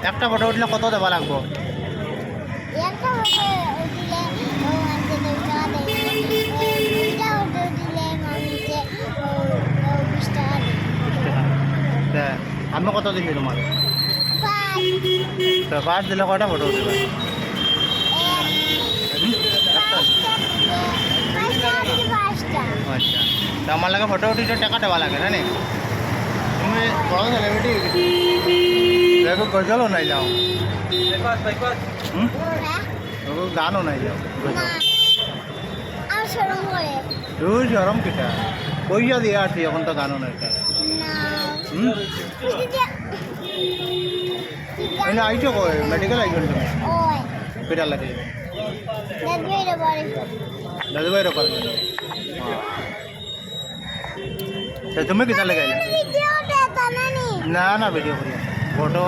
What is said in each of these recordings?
একটা ফটো উঠলে কত দেওয়া লাগবো? আমি কত দিবি তোমার? পাঁচ দিলে কয়টা ফটো উঠবে? আচ্ছা, তো আমার লাগে ফটো উঠিতে টাকা দেওয়া লাগে না নি? তুমি বড় সেলিব্রিটি দেখো গজলও নাই যাও, গানও নাই যাও, তুই সরম কিটা পয়সা দিয়ে আসছি এখন তো গানও নাই। এনে আইছো কই মেডিকেল আইছো তুমি? কেটা লাগে দাদু ভাইয়ের ওপর তুমি কিতা লাগাইলে? না না ভিডিও করি ফটো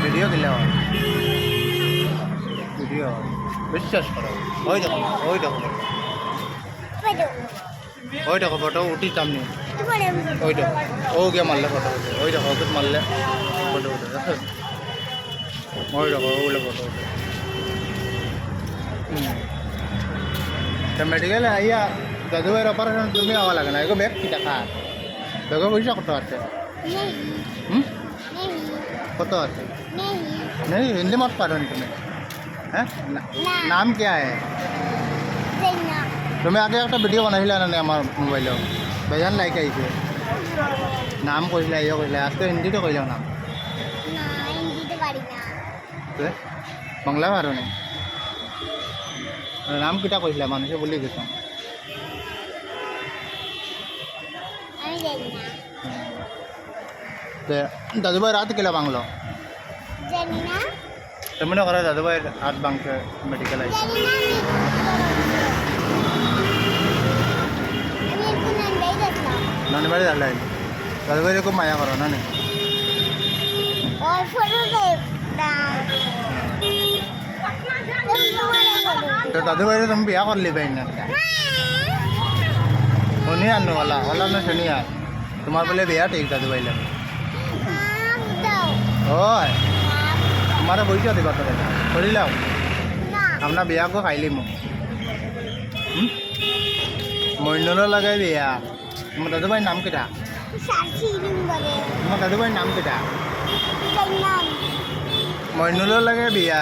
ভিডিও দিলে ভিডিও বিশ্বাস করো। ওই দেখো ওই দেখো ওই দেখো ফটো উঠি সামনে ওই দেখো ও গিয়ে মারলে ফটো উঠে ওই দেখো ওকে মারলে ফটো উঠে ওই দেখো ওগুলো ফটো উঠে। মেডিকেল আইয়া দাদু ভাইয়ের অপারেশন তুমি আওয়া লাগে না এগো ব্যাগ কি টাকা দেখো পয়সা কত আছে? কত আছে? नहीं हिंदी मत पढ़ो तुम्हें हैं नाम क्या है? तुम्हें आगे एक भिडिओ बनाइला ना आमार मोबाइल बेजान लाइक आइसे नाम कहला ये कहला आज तो हिंदी तो कहला नाम बांग्ला पारो नहीं नाम किटा कहला मानुषे बोली गए दादू भाई रात केला बांगलो तुमने करा दादू भाई हाथ बांग के मेडिकल आई नानी बाड़ी डाल दादू भाई को माया करो ना नहीं तो दादू भाई तुम बिया कर ली बहन नहीं आने वाला वाला ना शनि यार तुम्हारे बोले बिया ठीक दादू भाई लगे ओए तुम्हारा पैसा दिबा तो छोड़ी लाओ अपना बिया को खाई ली मइनुल लगे बिया तुम दादू भाई नाम क्या? तुम दादू भाई नाम क्या? मइनुल लगे बिया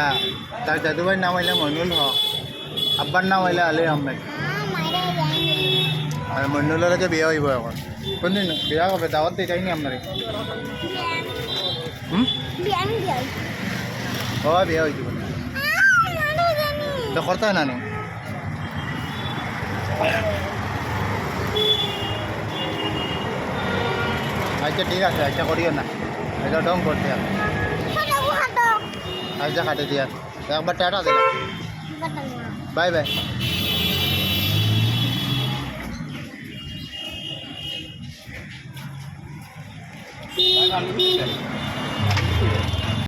तार दादू भाई नाम आइले मइनुल हो अब्बार नाम आइले अली अहमेद और मइनुल लगे बिया हो कौन दिन बिया को दावत दे चाहिए हमारे ओ बिया हो तो करता है ना नहीं अच्छा ठीक है अच्छा करियो ना ऐसा डोंग करते हैं अच्छा खाते दिया एक बार टाटा दे बाय बाय